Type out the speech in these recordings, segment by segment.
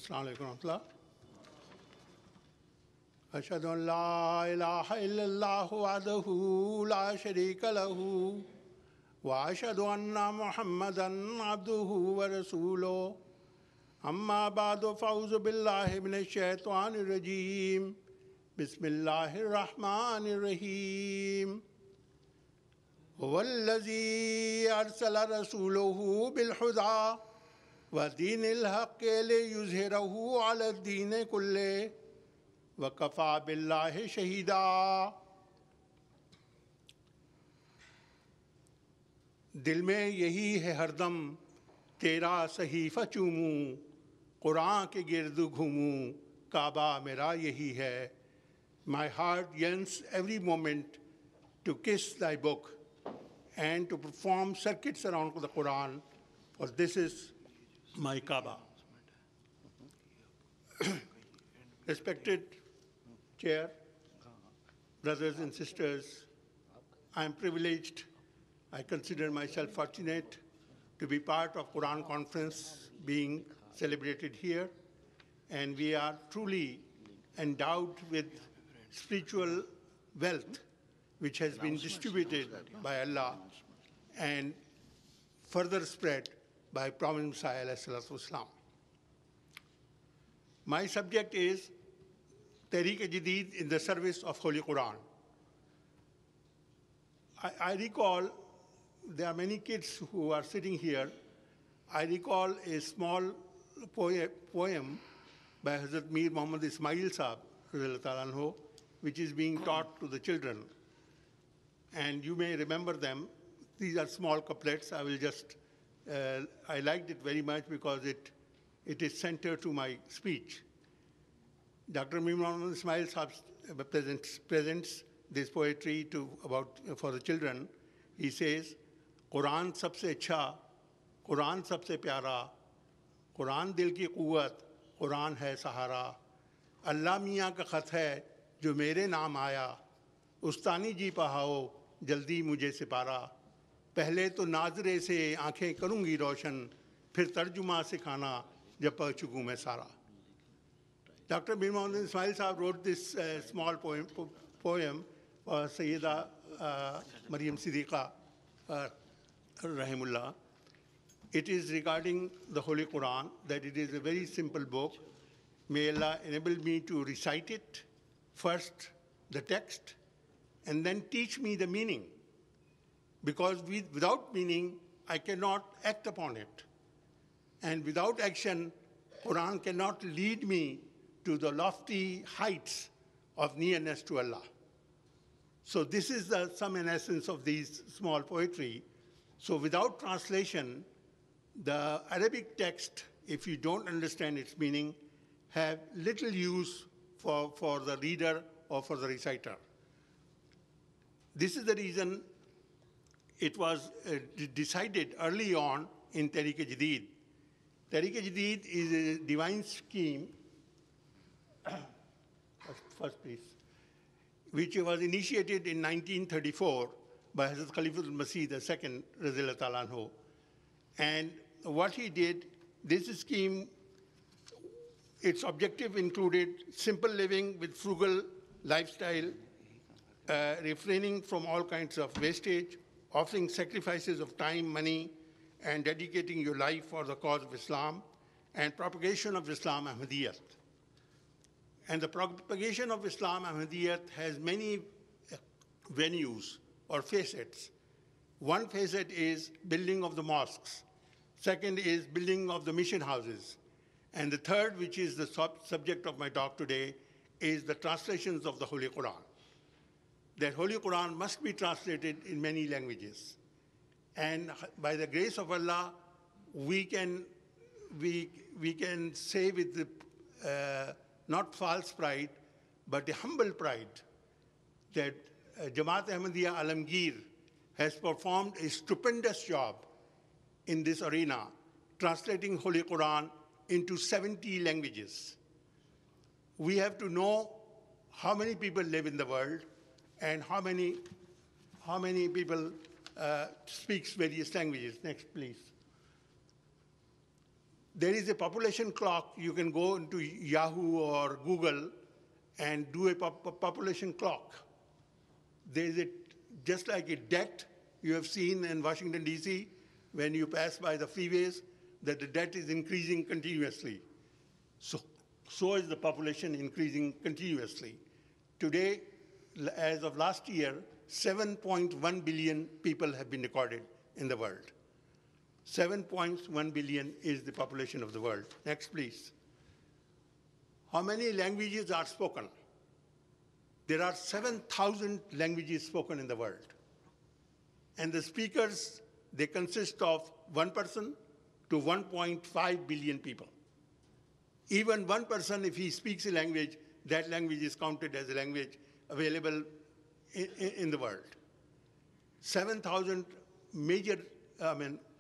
Assalamu alaikum wa rahmatullah. Ashhadu an la ilaha illallah wahdahu la sharika lahu wa ashhadu anna Muhammadan abduhu wa rasuluh. Amma ba'du fa'udhu billahi minash shaitanir rajeem. Bismillahir rahmanir rahim. هو الذي أرسل رسوله بالهدى ودين الحق ليظهره على الدين كله وكفى بالله شهيدا. دل میں یہی ہے ہر دم تیرا صحیفہ چوموں، قرآن کے گرد گھوموں، کعبہ میرا یہی ہے. My heart yearns every moment to kiss thy book and to perform circuits around the Quran, for this is my Kaaba. Respected Chair, brothers and sisters, I am privileged. I consider myself fortunate to be part of Quran conference being celebrated here, and we are truly endowed with spiritual wealth which has been distributed by Allah and further spread by Prophet Messiah ﷺ. My subject is Tehreek-e-Jadid in the service of Holy Quran. I recall, there are many kids who are sitting here. I recall a small poem by Hazrat Mir Muhammad Ismail Sahab, which is being taught to the children. And you may remember them. These are small couplets. I will just, I liked it very much because it is centered to my speech. Dr. Mir Muhammad Ismail Sahab presents this poetry for the children. He says, Quran sabse acha, Quran sabse pyara, Quran dil ki quwwat, Quran hai sahara. Allah Miyan ka khat hai, jo mere naam aaya, Ustani ji pahao, جلدی مجھے سپارا. پہلے تو ناظرے سے آنکھیں کروں گی روشن، پھر ترجمہ سکھانا جب پڑھ چکوں میں سارا. Dr. Mir Muhammad Ismail Sahab wrote this small poem for Sayyida Maryam Siddiqa Rahimullah. It is regarding the Holy Quran, that it is a very simple book. May Allah enable me to recite it, first the text, and then teach me the meaning, because without meaning, I cannot act upon it. And without action, Quran cannot lead me to the lofty heights of nearness to Allah. So this is the sum and essence of these small poetry. So without translation, the Arabic text, if you don't understand its meaning, have little use for the reader or for the reciter. This is the reason it was decided early on in Tehreek-e-Jadid. Tehreek-e-Jadid is a divine scheme, first please, which was initiated in 1934 by Hazrat Khalifatul Masih II, Radhiyallahu Ta'ala Anhu. And what he did, this scheme, its objective included simple living with frugal lifestyle, refraining from all kinds of wastage, offering sacrifices of time, money, and dedicating your life for the cause of Islam, and propagation of Islam Ahmadiyyat. And the propagation of Islam Ahmadiyyat has many venues or facets. One facet is building of the mosques. Second is building of the mission houses. And the third, which is the subject of my talk today, is the translations of the Holy Quran. That Holy Quran must be translated in many languages. And by the grace of Allah, we can say with the, not false pride, but a humble pride, that Jamaat Ahmadiyya Alamgir has performed a stupendous job in this arena, translating Holy Quran into 70 languages. We have to know how many people live in the world and how many people speaks various languages. Next, please. There is a population clock. You can go into Yahoo or Google and do a population clock. There is just like a debt you have seen in Washington, D.C., when you pass by the freeways, that the debt is increasing continuously. So is the population increasing continuously. Today, as of last year, 7.1 billion people have been recorded in the world. 7.1 billion is the population of the world. Next, please. How many languages are spoken? There are 7,000 languages spoken in the world. And the speakers, they consist of 1 person to 1.5 billion people. Even 1 person, if he speaks a language, that language is counted as a language available in the world. 7,000 major,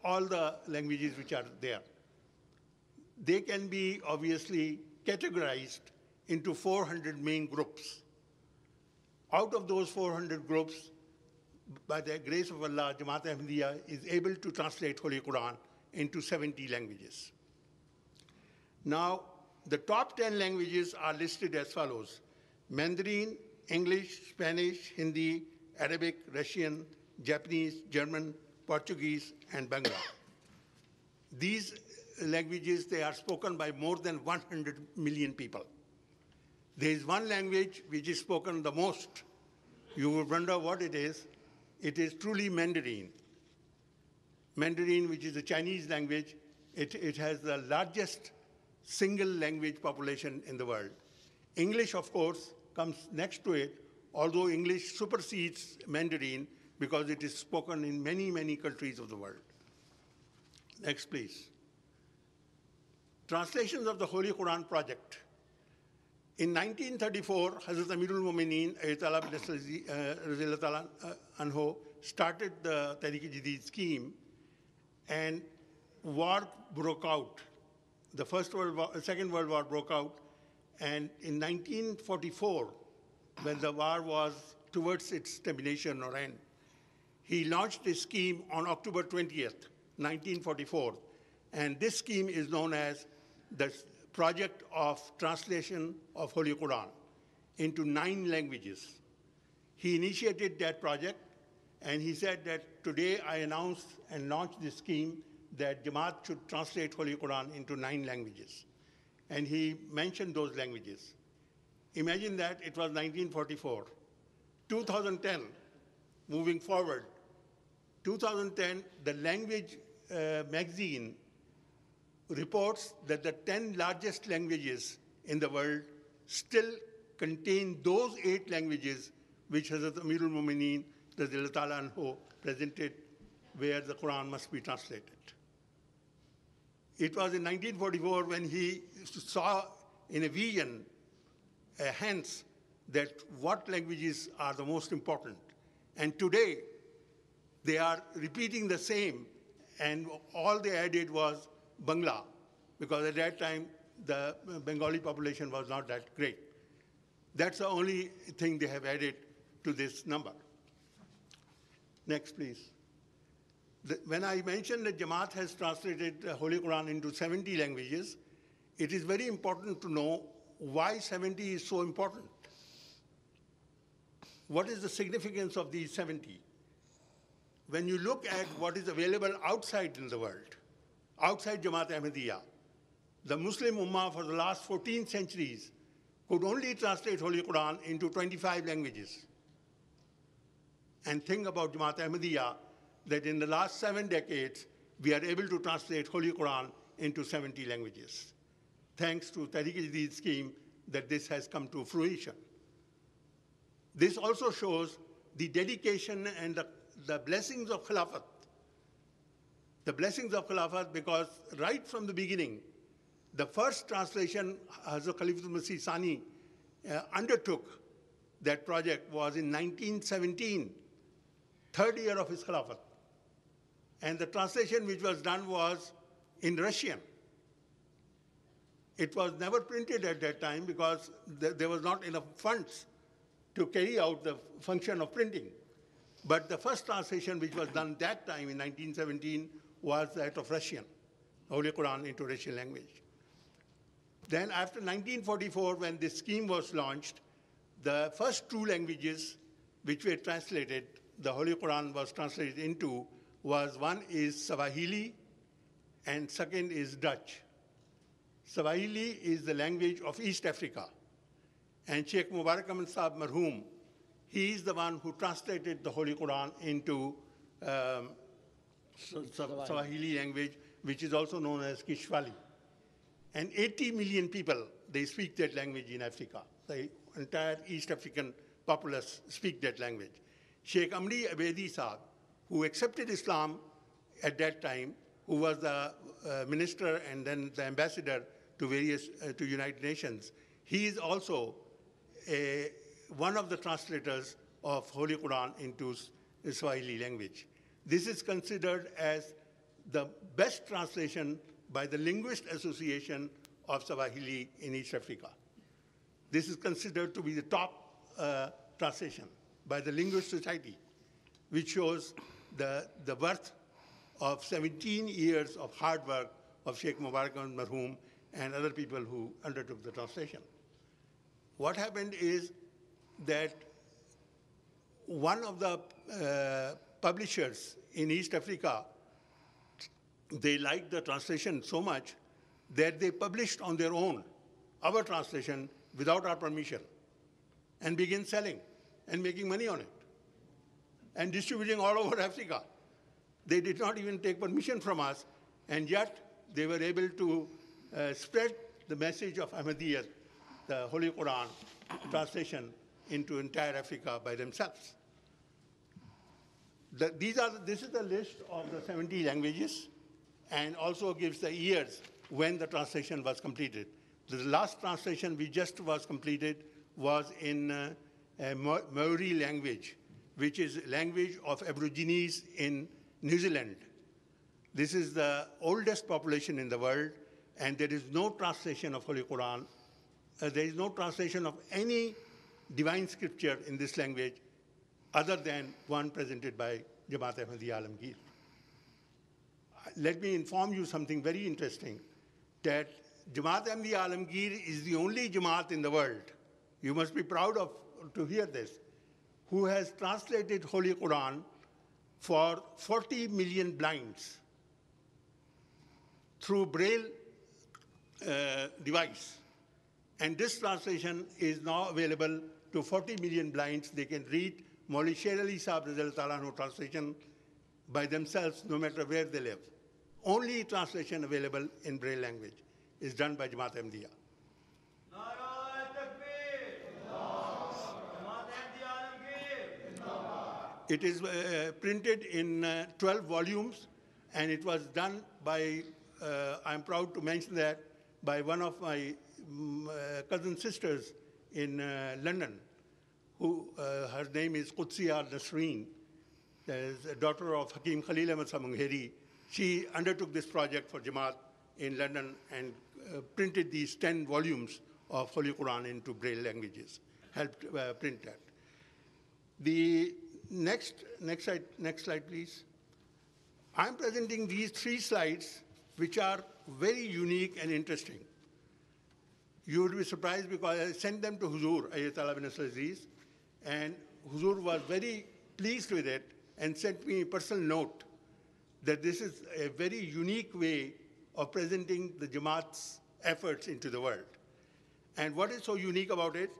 all the languages which are there. They can be obviously categorized into 400 main groups. Out of those 400 groups, by the grace of Allah, Jamaat Ahmadiyya is able to translate Holy Quran into 70 languages. Now, the top 10 languages are listed as follows: Mandarin, English, Spanish, Hindi, Arabic, Russian, Japanese, German, Portuguese, and Bangla. These languages, they are spoken by more than 100 million people. There is one language which is spoken the most. You will wonder what it is. It is truly Mandarin. Mandarin, which is a Chinese language, it has the largest single language population in the world. English, of course, comes next to it, although English supersedes Mandarin because it is spoken in many, many countries of the world. Next, please. Translations of the Holy Quran Project. In 1934, Hazrat Amirul Mumineen Anho started the Tehreek-e-Jadid scheme, and war broke out. The Second World War broke out, and in 1944, when the war was towards its termination or end, he launched a scheme on October 20th, 1944, and this scheme is known as the Project of Translation of Holy Quran into 9 languages. He initiated that project, and he said that today I announce and launch this scheme that Jamaat should translate Holy Quran into 9 languages. And he mentioned those languages. Imagine that it was 1944. 2010, moving forward, 2010, the language magazine reports that the 10 largest languages in the world still contain those 8 languages which Hazrat Amirul Mumineen Radhiyallahu Ta'ala Anhu presented, where the Quran must be translated. It was in 1944 when he saw in a vision, hence, that what languages are the most important. And today, they are repeating the same, and all they added was Bangla, because at that time, the Bengali population was not that great. That's the only thing they have added to this number. Next, please. When I mentioned that Jamaat has translated the Holy Quran into 70 languages, it is very important to know why 70 is so important. What is the significance of these 70? When you look at what is available outside in the world, outside Jamaat Ahmadiyya, the Muslim Ummah for the last 14 centuries could only translate Holy Quran into 25 languages. And think about Jamaat Ahmadiyya, that in the last 7 decades, we are able to translate Holy Quran into 70 languages. Thanks to Tehreek-e-Jadid scheme that this has come to fruition. This also shows the dedication and the blessings of Khilafat. The blessings of Khilafat, because right from the beginning, the first translation Hazrat Khalifatul Masih Sani undertook that project was in 1917, 3rd year of his Khilafat. And the translation which was done was in Russian. It was never printed at that time because there was not enough funds to carry out the function of printing. But the first translation which was done that time in 1917 was that of Russian. Holy Quran into Russian language. Then after 1944, when this scheme was launched, the first two languages which were translated, the Holy Quran was translated into, was one is Swahili and second is Dutch. Swahili is the language of East Africa. And Sheikh Mubarak Ahmad Sahib Marhoom, he is the one who translated the Holy Quran into Swahili language, which is also known as Kishwali. And 80 million people, they speak that language in Africa. The entire East African populace speak that language. Sheikh Amri Abedi Sahib, who accepted Islam at that time, who was the minister and then the ambassador to various, to United Nations, he is also one of the translators of Holy Quran into Swahili language. This is considered as the best translation by the Linguist Association of Swahili in East Africa. This is considered to be the top translation by the Linguist Society, which shows the worth of 17 years of hard work of Sheikh Mubarak Ahmad Marhoom and other people who undertook the translation. What happened is that one of the publishers in East Africa, they liked the translation so much that they published on their own our translation without our permission and began selling and making money on it and distributing all over Africa. They did not even take permission from us, and yet they were able to spread the message of Ahmadiyya, the Holy Quran translation, into entire Africa by themselves. This is the list of the 70 languages and also gives the years when the translation was completed. The last translation we just was completed was in Maori language, which is language of Aborigines in New Zealand. This is the oldest population in the world, and there is no translation of Holy Quran. There is no translation of any divine scripture in this language other than one presented by Jamaat Ahmadiyya Alamgir. Let me inform you something very interesting, that Jamaat Ahmadiyya Alamgir is the only Jamaat in the world, you must be proud to hear this, who has translated Holy Quran for 40 million blinds through Braille device. And this translation is now available to 40 million blinds. They can read Maulvi Sher Ali Sahib translation by themselves, no matter where they live. Only translation available in Braille language is done by Jamaat Ahmadiyya. It is printed in 12 volumes, and it was done by, I'm proud to mention that, by one of my cousin sisters in London, who her name is Qudsiya Nasreen, the daughter of Hakim Khalil Ahmad Mungheri. She undertook this project for Jamaat in London and printed these 10 volumes of Holy Quran into Braille languages, helped print that. The next slide, please. I'm presenting these 3 slides, which are very unique and interesting. You would be surprised because I sent them to Huzur, Ayatollah bin Nasr Aziz, and Huzur was very pleased with it and sent me a personal note that this is a very unique way of presenting the Jamaat's efforts into the world. And what is so unique about it,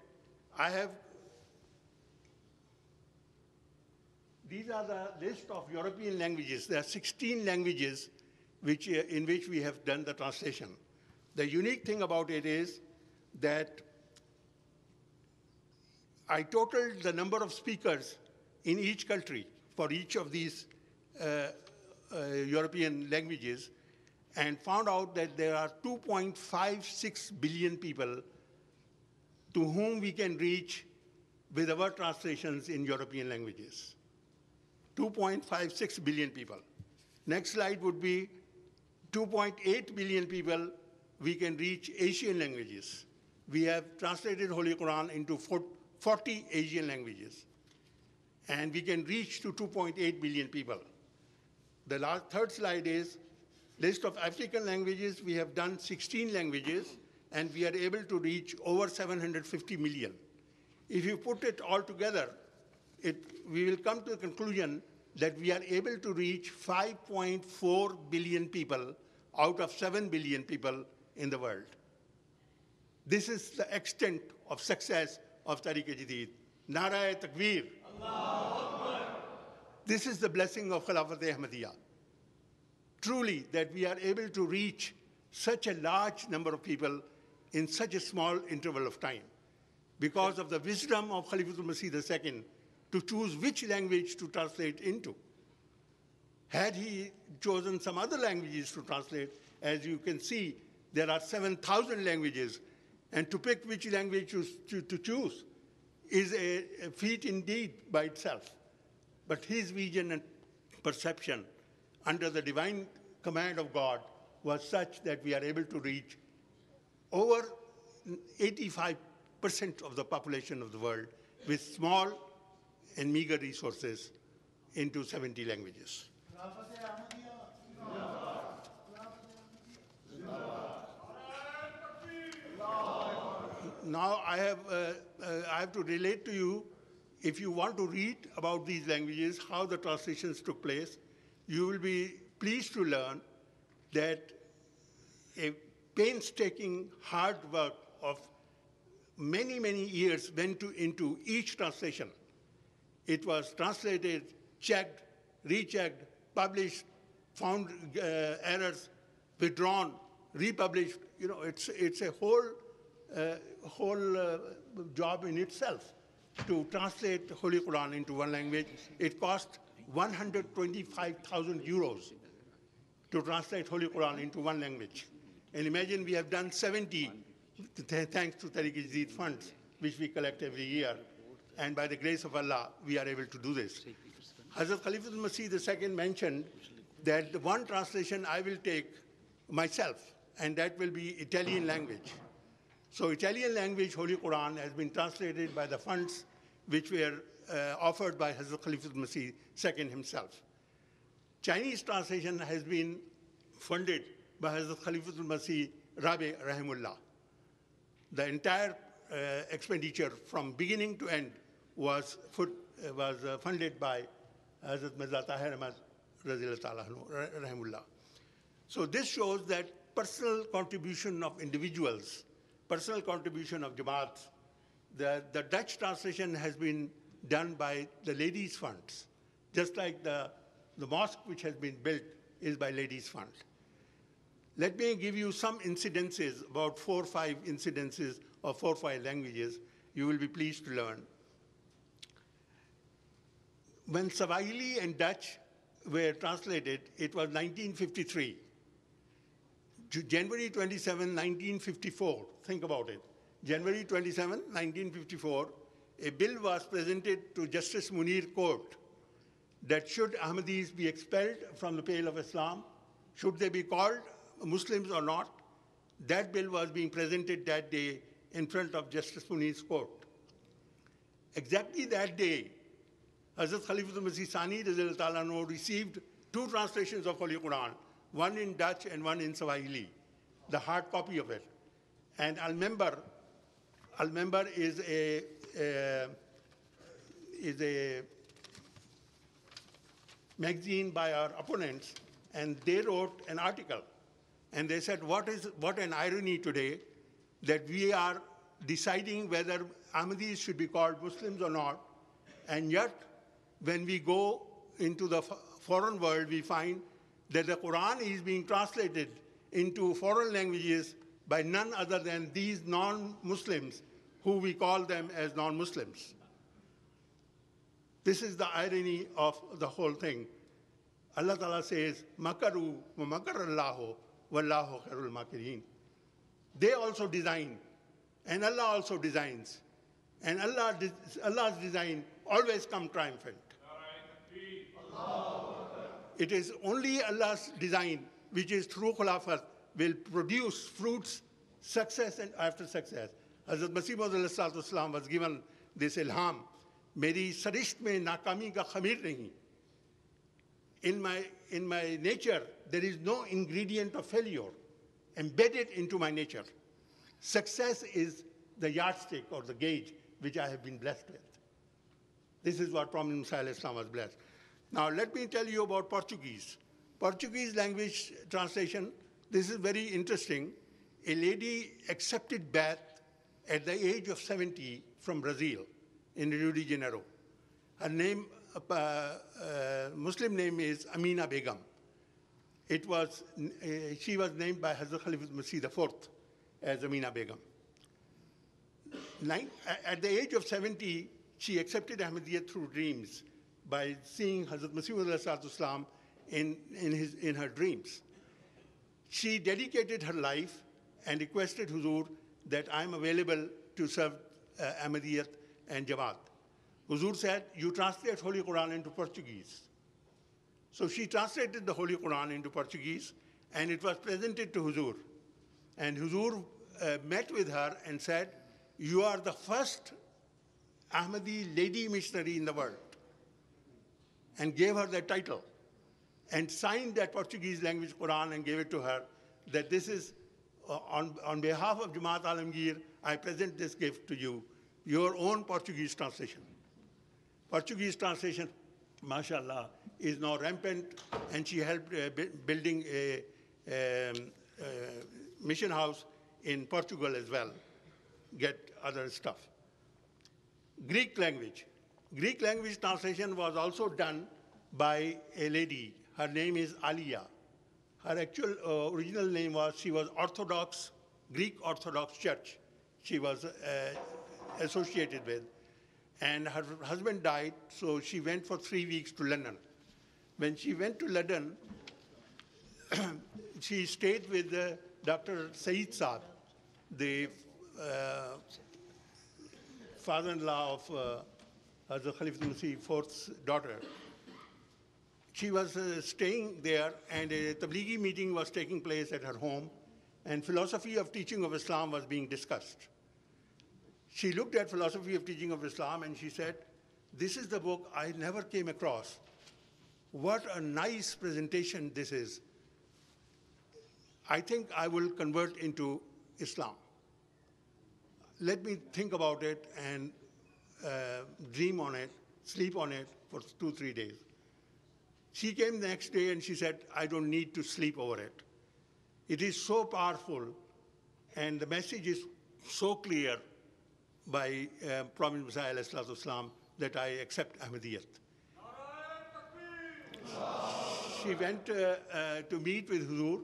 these are the list of European languages. There are 16 languages in which we have done the translation. The unique thing about it is that I totaled the number of speakers in each country for each of these European languages and found out that there are 2.56 billion people to whom we can reach with our translations in European languages. 2.56 billion people. Next slide would be 2.8 billion people we can reach Asian languages. We have translated Holy Quran into 40 Asian languages, and we can reach to 2.8 billion people. The third slide is List of African languages, we have done 16 languages, and we are able to reach over 750 million. If you put it all together, we will come to the conclusion that we are able to reach 5.4 billion people out of 7 billion people in the world. This is the extent of success of Tariq-e-Jadid. Nara Takbir. This is the blessing of Khilafat-e-Ahmadiyya. Truly, that we are able to reach such a large number of people in such a small interval of time because of the wisdom of Khalifatul Masih II to choose which language to translate into. Had he chosen some other languages to translate, as you can see, there are 7,000 languages, and to pick which language to choose is a feat indeed by itself. But his vision and perception under the divine command of God was such that we are able to reach over 85% of the population of the world with small and meager resources into 70 languages. Now I have to relate to you, if you want to read about these languages, how the translations took place, you will be pleased to learn that a painstaking hard work of many, many years went into each translation. It was translated, checked, rechecked, published, found errors, withdrawn, republished. You know, it's a whole job in itself to translate the Holy Quran into one language. It cost 125,000 euros to translate Holy Quran into one language. And imagine we have done 70, thanks to Tariq-e-Jadid funds, which we collect every year. And by the grace of Allah, we are able to do this. Hazrat Khalifatul Masih II mentioned that the one translation I will take myself, and that will be Italian language. So Italian language Holy Quran has been translated by the funds which were offered by Hazrat Khalifatul Masih II himself. Chinese translation has been funded by Hazrat Khalifatul Masih Rabi Rahimullah. The entire expenditure from beginning to end was funded by Hazrat Mirza Tahir Ahmad Rahimullah. So this shows that personal contribution of individuals, personal contribution of Jamaats. The Dutch translation has been done by the ladies' funds, just like the mosque which has been built is by ladies' funds. Let me give you some incidences, about 4 or 5 incidences of 4 or 5 languages you will be pleased to learn. When Swahili and Dutch were translated, it was 1953. January 27, 1954, think about it. January 27, 1954, a bill was presented to Justice Munir Court that should Ahmadis be expelled from the Pale of Islam, should they be called Muslims or not, that bill was being presented that day in front of Justice Munir's court. Exactly that day, Hazrat Khalifatul Masih Sani received 2 translations of Holy Quran, one in Dutch and one in Swahili, the hard copy of it. And Al-Member is a magazine by our opponents, and they wrote an article. And they said, what an irony today that we are deciding whether Ahmadis should be called Muslims or not, and yet when we go into the foreign world, we find that the Quran is being translated into foreign languages by none other than these non-Muslims, who we call them as non-Muslims. This is the irony of the whole thing. Allah Ta'ala says, Makaru wa makar Allahu wallahu khairul makirin. They also design, and Allah also designs. And Allah's design always comes triumphant. It is only Allah's design, which is through Khilafat, will produce fruits, success and after success. Hazrat Masih Maud was given this ilham, Meri sarisht mein nakami ka khamir nahi. in my nature, there is no ingredient of failure embedded into my nature. Success is the yardstick or the gauge which I have been blessed with. This is what Prophet Musa Islam was blessed. Now, let me tell you about Portuguese. Portuguese language translation, this is very interesting. A lady accepted Ba'ath at the age of 70 from Brazil in Rio de Janeiro. Her name, Muslim name is Amina Begum. She was named by Hazrat Khalifat Masih IV as Amina Begum. At the age of 70, she accepted Ahmadiyyat through dreams by seeing Hazrat Masih Islam in her dreams. She dedicated her life and requested Huzur that I'm available to serve Ahmadiyyat and Jamaat. Huzur said, you translate Holy Quran into Portuguese. So she translated the Holy Quran into Portuguese, and it was presented to Huzur. And Huzur met with her and said, you are the first Ahmadi lady missionary in the world, and gave her that title, and signed that Portuguese language Quran and gave it to her, that this is, on behalf of Jamaat Alamgir, I present this gift to you, your own Portuguese translation. Portuguese translation, mashallah, is now rampant, and she helped building a mission house in Portugal as well, get other stuff. Greek language. Greek language translation was also done by a lady. Her name is Alia. Her actual original name was, she was Orthodox, Greek Orthodox Church she was associated with. And her husband died, so she went for 3 weeks to London. When she went to London, she stayed with Dr. Saeed Saab, the father-in-law of Hazrat Khalifat Masih IV's daughter. She was staying there, and a Tablighi meeting was taking place at her home, and philosophy of teaching of Islam was being discussed. She looked at philosophy of teaching of Islam, and she said, this is the book I never came across. What a nice presentation this is. I think I will convert into Islam. Let me think about it and dream on it, sleep on it for 2-3 days. She came the next day and she said, I don't need to sleep over it. It is so powerful, and the message is so clear by Prophet Musa Islam that I accept Ahmadiyyat. She went to meet with Huzur,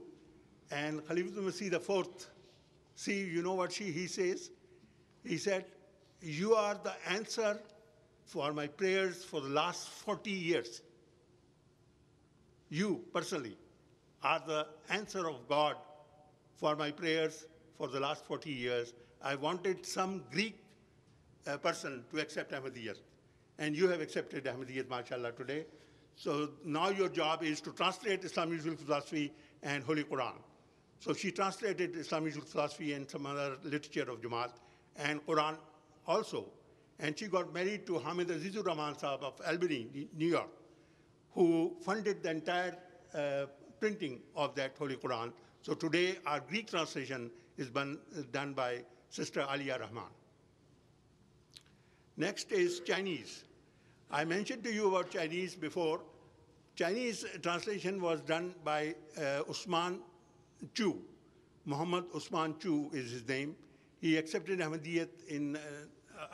and Khalifat Masih IV, see, you know what he says? He said, you are the answer for my prayers for the last 40 years. You, personally, are the answer of God for my prayers for the last 40 years. I wanted some Greek person to accept Ahmadiyyat, and you have accepted Ahmadiyyat, mashallah, today. So now your job is to translate Islamic philosophy and Holy Quran. So she translated Islamic philosophy and some other literature of Jamaat and Quran also. And she got married to Hamid Azizur Rahman Sahab of Albany, New York, who funded the entire printing of that Holy Quran. So today our Greek translation is done by Sister Alia Rahman. Next is Chinese. I mentioned to you about Chinese before. Chinese translation was done by Usman Chu. Muhammad Usman Chu is his name. He accepted Ahmadiyyat in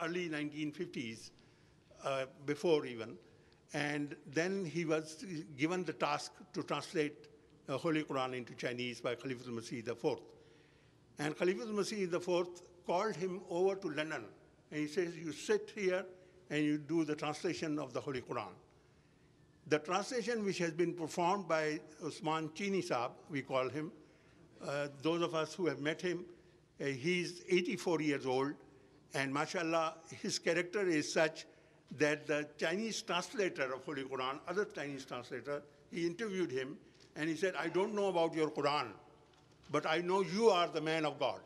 early 1950s, before even. And then he was given the task to translate the Holy Quran into Chinese by Khalifat Masih IV. And Khalifat Masih IV called him over to London. And he says, you sit here and you do the translation of the Holy Quran. The translation which has been performed by Usman Chini Saab, we call him, those of us who have met him, he's 84 years old, and mashallah, his character is such that the Chinese translator of Holy Quran, other Chinese translator, he interviewed him, and he said, I don't know about your Quran, but I know you are the man of God.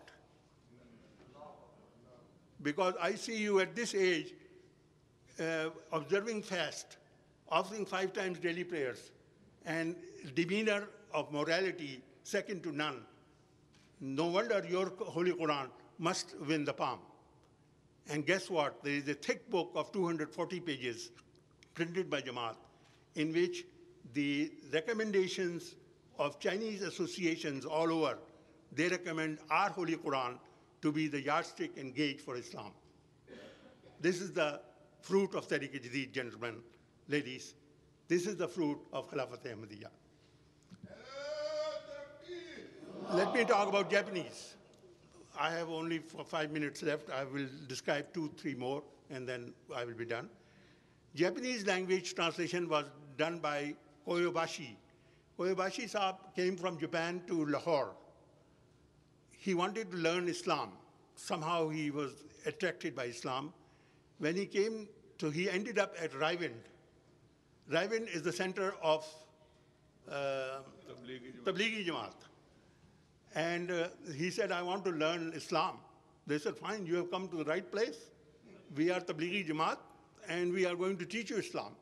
Because I see you at this age observing fast, offering 5 times daily prayers, and demeanor of morality second to none. No wonder your Holy Quran must win the palm. And guess what? There is a thick book of 240 pages printed by Jamaat in which the recommendations of Chinese associations all over, they recommend our Holy Quran to be the yardstick and gauge for Islam. This is the fruit of Tariq-e-Jadid, gentlemen, ladies. This is the fruit of Khilafat Ahmadiyya. Let me talk about Japanese. I have only 5 minutes left. I will describe 2, 3 more, and then I will be done. Japanese language translation was done by Koyobashi. Koyobashi Saab came from Japan to Lahore. He wanted to learn Islam. Somehow he was attracted by Islam. When he came he ended up at Raiwind. Raiwind is the center of Tablighi Jamaat. And he said, I want to learn Islam. They said, fine, you have come to the right place. We are Tablighi Jamaat, and we are going to teach you Islam.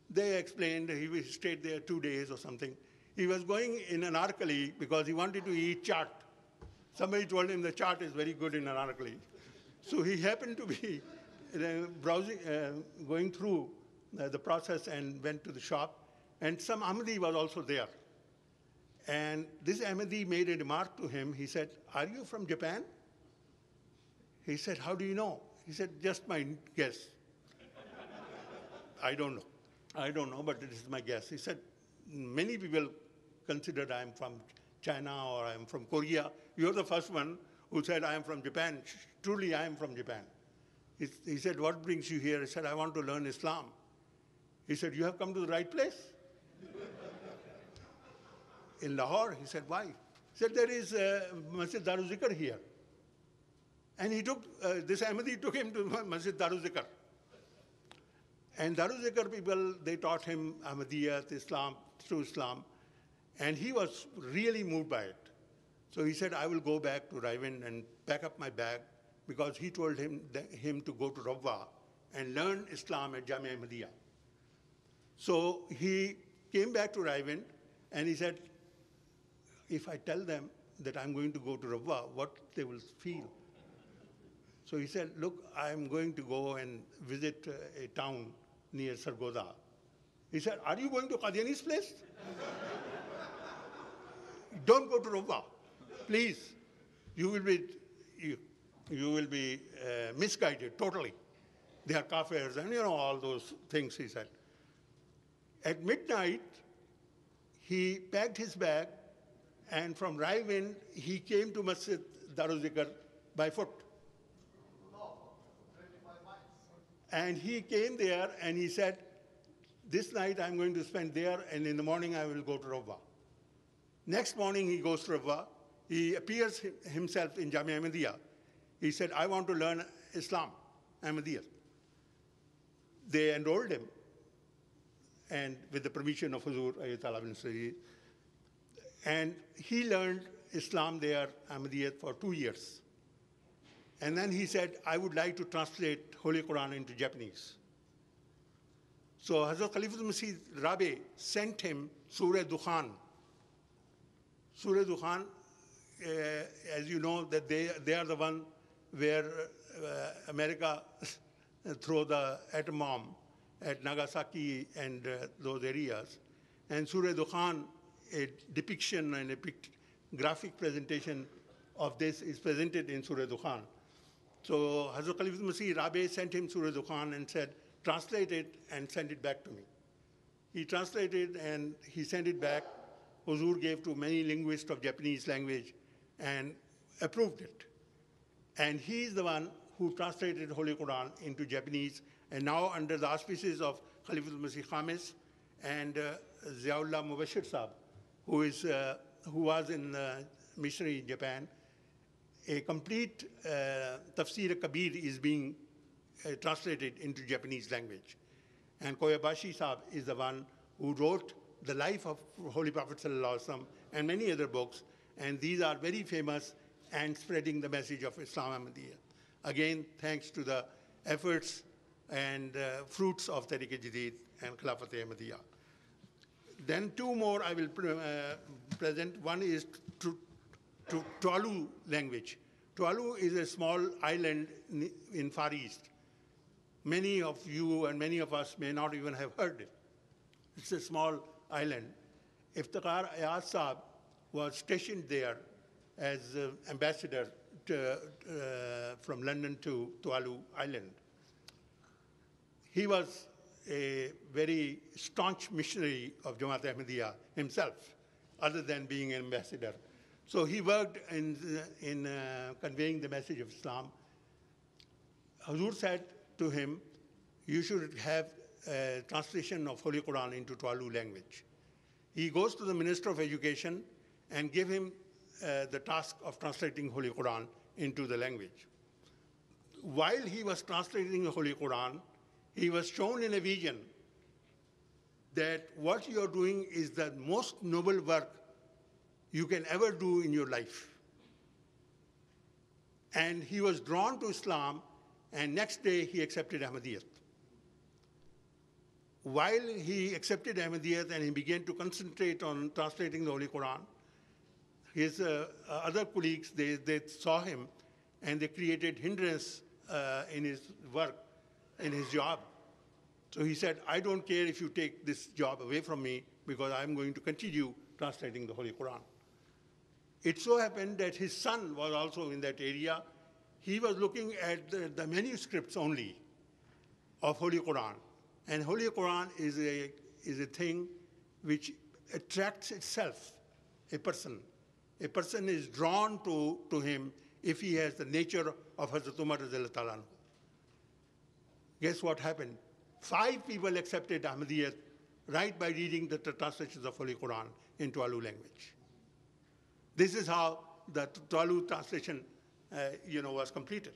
They explained, he stayed there 2 days or something. He was going in Anarkali because he wanted to eat chaat. Somebody told him the chaat is very good in Anarkali. So he happened to be browsing, going through the process and went to the shop. And some Ahmadi was also there. And this Ahmadi made a remark to him. He said, are you from Japan? He said, how do you know? He said, just my guess. I don't know. I don't know, but this is my guess. He said, many people consider I am from China or I am from Korea. You're the first one who said I am from Japan. Truly, I am from Japan. He said, what brings you here? He said, I want to learn Islam. He said, you have come to the right place? In Lahore. He said, why? He said, there is Masjid Darul Zikr here. And he took, this Ahmadi took him to Masjid Darul Zikr. And Darul Zikr people, they taught him Ahmadiyyat, Islam, through Islam. And he was really moved by it. So he said, I will go back to Raiwind and pack up my bag, because he told him to go to Rabwa and learn Islam at Jamia Ahmadiyya. So he came back to Raiwind and he said, if I tell them that I'm going to go to Rabwa, what they will feel. So he said, look, I'm going to go and visit a town near Sargodha. He said, are you going to Qadiani's place? Don't go to Rabwa, please. You will be misguided totally. They are kafirs and all those things, he said. At midnight, he packed his bag, and from Raiwind, he came to Masjid Darul Zikr by foot. And he came there and he said, this night I'm going to spend there, and in the morning I will go to Rabwa. Next morning he goes to Rabwa. He appears himself in Jamia Ahmadiyya. He said, I want to learn Islam, Ahmadiyya. They enrolled him, and with the permission of Huzur Ayatollah bin Sayyid. And he learned Islam there, Ahmadiyyat, for 2 years. And then he said, I would like to translate Holy Quran into Japanese. So Hazrat Khalifatul Masih Rabi sent him Surah Dukhan. Surah Dukhan, as you know, that they are the one where America threw the atom bomb at Nagasaki and those areas. And Surah Dukhan, a depiction and a graphic presentation of this is presented in Surah Dukhan. So Hazrat Khalifatul Masih Rabi sent him Surah Dukhan and said, translate it and send it back to me. He translated and he sent it back. Huzur gave to many linguists of Japanese language and approved it. And he is the one who translated Holy Quran into Japanese, and now under the auspices of Khalifatul Masih Khamis and Ziaullah Mubashir Saab, who was in missionary in Japan, a complete Tafsir Kabir is being translated into Japanese language. And Koyabashi Saab is the one who wrote the life of Holy Prophet ﷺ and many other books, and these are very famous and spreading the message of Islam Ahmadiyya. Again, thanks to the efforts and fruits of Tariq-e-Jadid and Khilafat Ahmadiyya. Then two more I will present. One is Tuvalu language. Tuvalu is a small island in Far East. Many of you and many of us may not even have heard it. It's a small island. Iftikhar Ayaz Saab was stationed there as ambassador from London to Tuvalu Island. He was a very staunch missionary of Jamaat Ahmadiyya himself, other than being an ambassador. So he worked in conveying the message of Islam. Hazur said to him, you should have a translation of Holy Quran into Tuvalu language. He goes to the Minister of Education and give him the task of translating Holy Quran into the language. While he was translating the Holy Quran, he was shown in a vision that what you are doing is the most noble work you can ever do in your life. And he was drawn to Islam, and next day he accepted Ahmadiyyat. While he accepted Ahmadiyyat and he began to concentrate on translating the Holy Quran, his other colleagues, they saw him and they created hindrance in his work, in his job. So he said, I don't care if you take this job away from me because I'm going to continue translating the Holy Quran. It so happened that his son was also in that area. He was looking at the manuscripts only of Holy Quran. And Holy Quran is a thing which attracts itself a person. A person is drawn to him if he has the nature of Hazrat Umar Radhiyallahu Ta'ala anhu. Guess what happened? 5 people accepted Ahmadiyyat right by reading the translations of Holy Quran in Tuvalu language. This is how the Tuvalu translation was completed.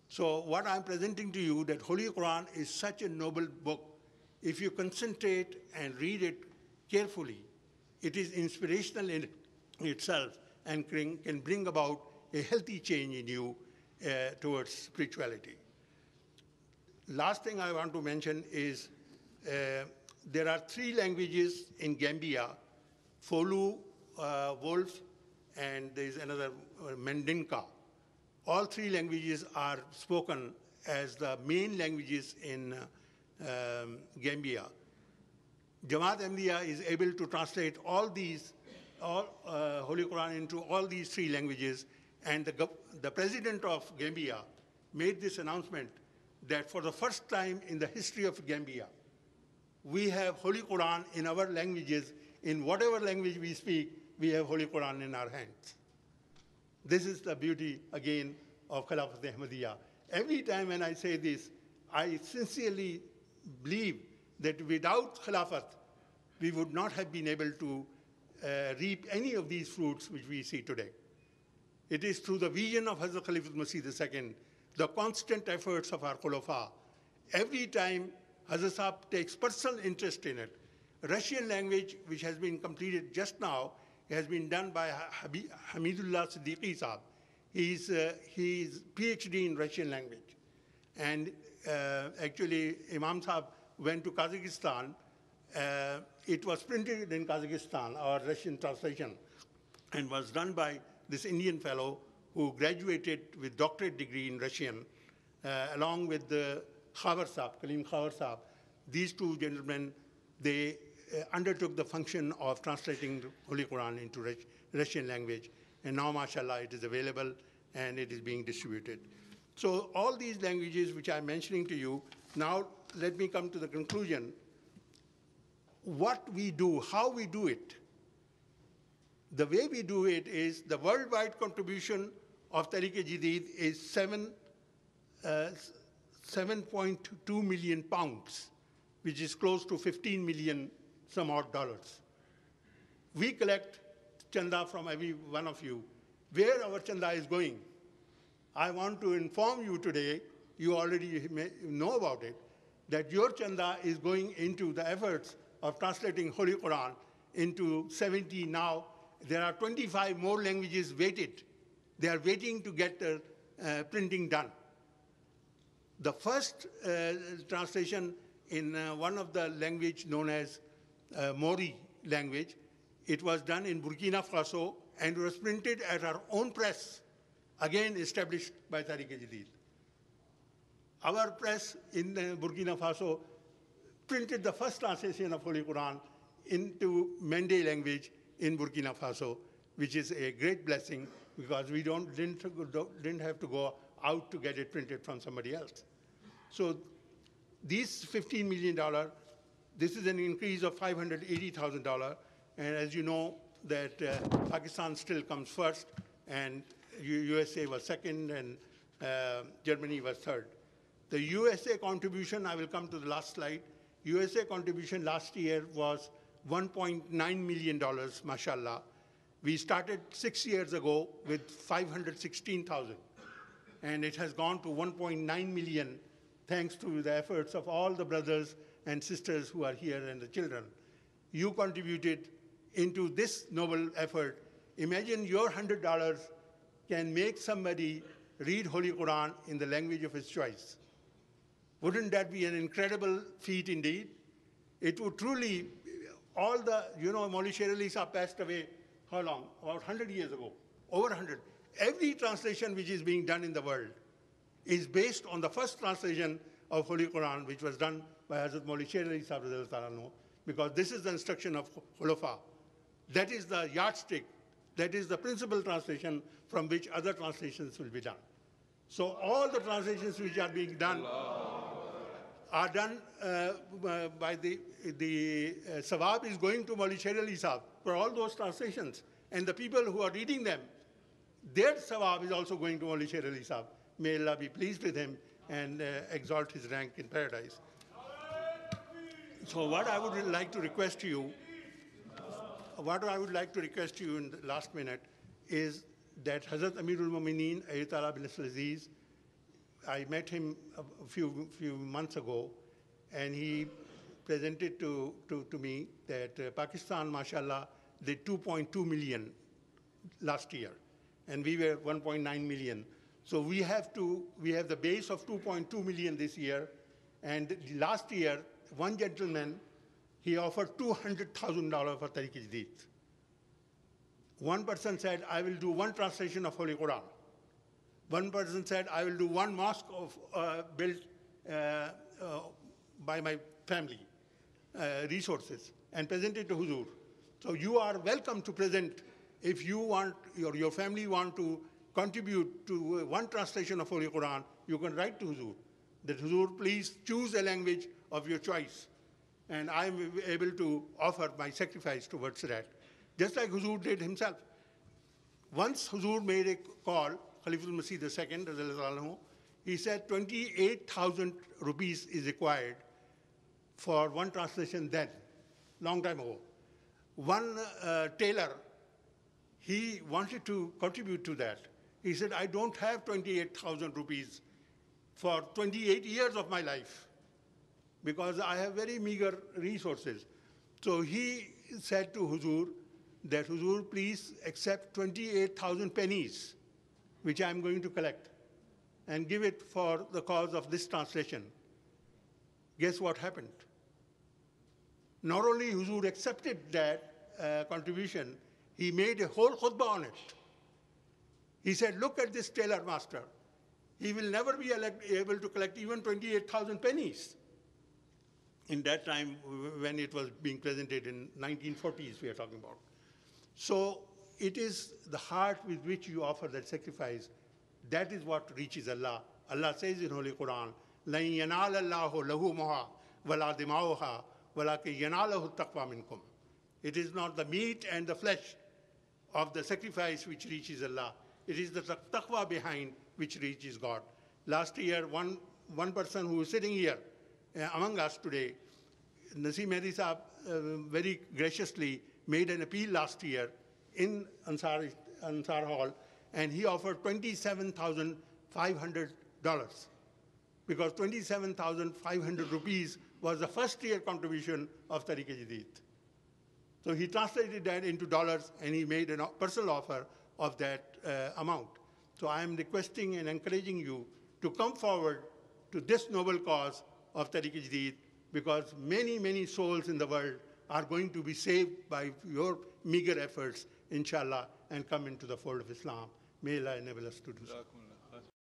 So what I'm presenting to you, that Holy Quran is such a noble book. If you concentrate and read it carefully, it is inspirational in itself and can bring about a healthy change in you towards spirituality. Last thing I want to mention is there are 3 languages in Gambia, Folu, Wolf, and there's another, Mandinka. All 3 languages are spoken as the main languages in Gambia. Jamaat Ahmadiyya is able to translate all Holy Quran into all these 3 languages, and the president of Gambia made this announcement that for the first time in the history of Gambia, we have Holy Quran in our languages. In whatever language we speak, we have Holy Quran in our hands. This is the beauty, again, of Khilafat Ahmadiyya. Every time when I say this, I sincerely believe that without Khilafat, we would not have been able to reap any of these fruits which we see today. It is through the vision of Hazrat Khalifatul Masih II, the constant efforts of our Khulafa. Every time Hazrat Sahab takes personal interest in it. Russian language, which has been completed just now, has been done by Hamidullah Siddiqui Sahab. He's PhD in Russian language. And actually, Imam Sahab went to Kazakhstan. It was printed in Kazakhstan, our Russian translation, and was done by this Indian fellow who graduated with doctorate degree in Russian, along with Khavar Sahab, Kaleem Khavar Sahab. These 2 gentlemen, they undertook the function of translating the Holy Quran into Russian language. And now, mashallah, it is available and it is being distributed. So all these languages which I'm mentioning to you, now let me come to the conclusion. What we do, how we do it. The way we do it is the worldwide contribution of Tariq-e-Jadid is 7.2 million pounds, which is close to 15 million some odd dollars. We collect chanda from every one of you. Where our chanda is going, I want to inform you today, you already know about it, that your chanda is going into the efforts of translating Holy Quran into 70 now. There are 25 more languages waited. They are waiting to get the printing done. The first translation in one of the language known as Mori, language. It was done in Burkina Faso and was printed at our own press, again established by Tariq-e-Jadid. Our press in Burkina Faso printed the first translation of Holy Quran into Mende language in Burkina Faso, which is a great blessing because we didn't have to go out to get it printed from somebody else. So these $15 million, this is an increase of $580,000. And as you know, that Pakistan still comes first, and USA was second, and Germany was third. The USA contribution, I will come to the last slide. USA contribution last year was $1.9 million, mashallah. We started 6 years ago with 516,000, and it has gone to 1.9 million thanks to the efforts of all the brothers and sisters who are here and the children. You contributed into this noble effort. Imagine your $100 can make somebody read Holy Quran in the language of his choice. Wouldn't that be an incredible feat indeed? It would truly, all the, Maulvi Sher Ali Sahib passed away, how long? About 100 years ago, over 100. Every translation which is being done in the world is based on the first translation of Holy Quran, which was done by Hazrat Maulvi Sher Ali Sahib, because this is the instruction of Khulafa. That is the yardstick. That is the principal translation from which other translations will be done. So all the translations which are being done are done by the sawab is going to Maulvi Sher Ali Sahib for all those translations. And the people who are reading them, their sawab is also going to Maulvi Sher Ali Sahib. May Allah be pleased with him and exalt his rank in paradise. So what I would like to request to you, in the last minute is that Hazrat Amirul Mumineen Ayatollah bin Aziz, I met him a few months ago, and he presented to me that Pakistan, mashallah, did 2.2 million last year, and we were 1.9 million. So we have the base of 2.2 million this year, and last year, one gentleman, he offered $200,000 for Tariq-e-Jadid. One person said, I will do one translation of Holy Quran. One person said, I will do one mosque built by my family resources, and present it to Huzur. So you are welcome to present, if you want, your family want to contribute to one translation of Holy Quran, you can write to Huzur, that Huzur, please choose a language of your choice. And I am able to offer my sacrifice towards that, just like Huzur did himself. Once Huzur made a call, Khalifatul Masih II, he said 28,000 rupees is required for one translation then, long time ago. One tailor, he wanted to contribute to that. He said, I don't have 28,000 rupees for 28 years of my life, because I have very meager resources. So he said to Huzur that, Huzur, please accept 28,000 pennies, which I'm going to collect, and give it for the cause of this translation. Guess what happened? Not only Huzur accepted that contribution, he made a whole khutbah on it. He said, look at this tailor master. He will never be able to collect even 28,000 pennies. In that time, when it was being presented in 1940s, we are talking about. So it is the heart with which you offer that sacrifice. That is what reaches Allah. Allah says in Holy Quran, لَن يَنَالَ اللَّهُ لَهُمُهَا وَلَا دِمَاؤُهَا وَلَكِنْ يَنَالَهُ التَّقْوَى مِنْكُمْ. It is not the meat and the flesh of the sacrifice which reaches Allah. It is the taqwa behind which reaches God. Last year, one person who is sitting here among us today, Naseem Mehdi Sahib, very graciously made an appeal last year in Ansar Hall, and he offered $27,500, because 27,500 rupees was the first year contribution of Tariq-e-Jadid. So he translated that into dollars, and he made a personal offer of that amount. So I am requesting and encouraging you to come forward to this noble cause of Tariq-e-Jadid, because many, many souls in the world are going to be saved by your meager efforts, inshallah, and come into the fold of Islam. May Allah enable us to do so.